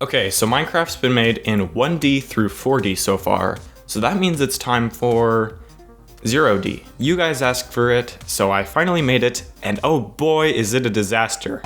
Okay, so Minecraft's been made in 1D through 4D so far, so that means it's time for 0D. You guys asked for it, so I finally made it, and oh boy is it a disaster.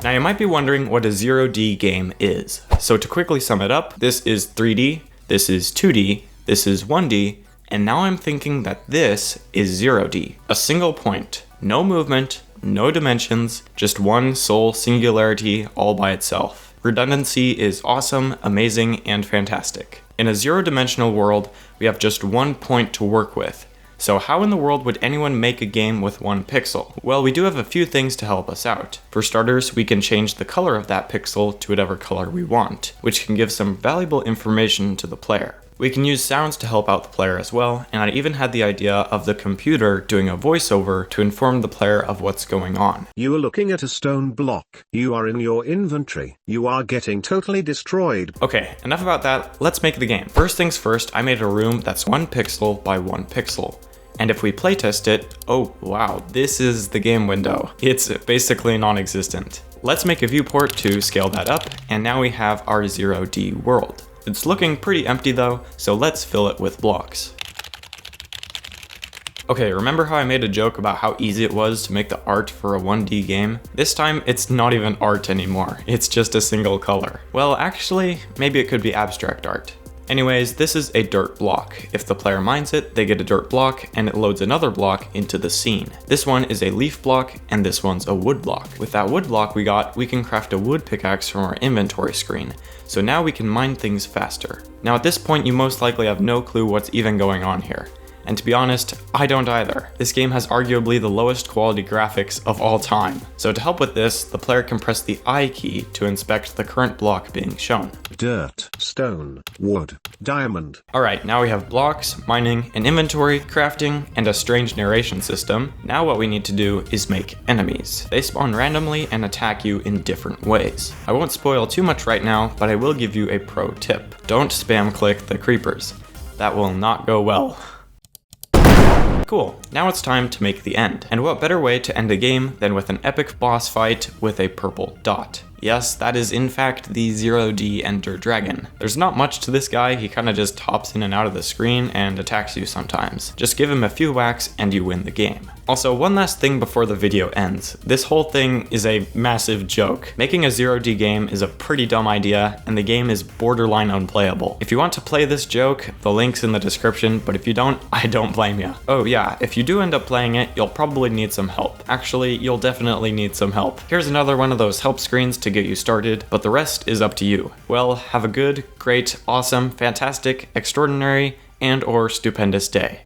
Now you might be wondering what a 0D game is. So to quickly sum it up, this is 3D, this is 2D, this is 1D, and now I'm thinking that this is 0D. A single point, no movement, no dimensions, just one sole singularity all by itself. Redundancy is awesome, amazing, and fantastic. In a zero-dimensional world, we have just one point to work with. So how in the world would anyone make a game with one pixel? Well, we do have a few things to help us out. For starters, we can change the color of that pixel to whatever color we want, which can give some valuable information to the player. We can use sounds to help out the player as well, and I even had the idea of the computer doing a voiceover to inform the player of what's going on. You are looking at a stone block. You are in your inventory. You are getting totally destroyed. Okay, enough about that, let's make the game. First things first, I made a room that's 1 pixel by 1 pixel. And if we playtest it, oh wow, this is the game window. It's basically non-existent. Let's make a viewport to scale that up, and now we have our 0D world. It's looking pretty empty though, so let's fill it with blocks. Okay, remember how I made a joke about how easy it was to make the art for a 1D game? This time, it's not even art anymore, it's just a single color. Well, actually, maybe it could be abstract art. Anyways, this is a dirt block. If the player mines it, they get a dirt block, and it loads another block into the scene. This one is a leaf block, and this one's a wood block. With that wood block we got, we can craft a wood pickaxe from our inventory screen. So now we can mine things faster. Now at this point you most likely have no clue what's even going on here. And to be honest, I don't either. This game has arguably the lowest quality graphics of all time. So to help with this, the player can press the I key to inspect the current block being shown. Dirt, stone, wood, diamond. Alright, now we have blocks, mining, an inventory, crafting, and a strange narration system. Now what we need to do is make enemies. They spawn randomly and attack you in different ways. I won't spoil too much right now, but I will give you a pro tip. Don't spam click the creepers. That will not go well. Cool, now it's time to make the end. And what better way to end a game than with an epic boss fight with a purple dot. Yes, that is in fact the 0D Ender Dragon. There's not much to this guy, he kinda just hops in and out of the screen and attacks you sometimes. Just give him a few whacks and you win the game. Also, one last thing before the video ends. This whole thing is a massive joke. Making a 0D game is a pretty dumb idea, and the game is borderline unplayable. If you want to play this joke, the link's in the description, but if you don't, I don't blame you. Oh yeah, if you do end up playing it, you'll probably need some help. Actually, you'll definitely need some help. Here's another one of those help screens to get you started, but the rest is up to you. Well, have a good, great, awesome, fantastic, extraordinary, and/or stupendous day.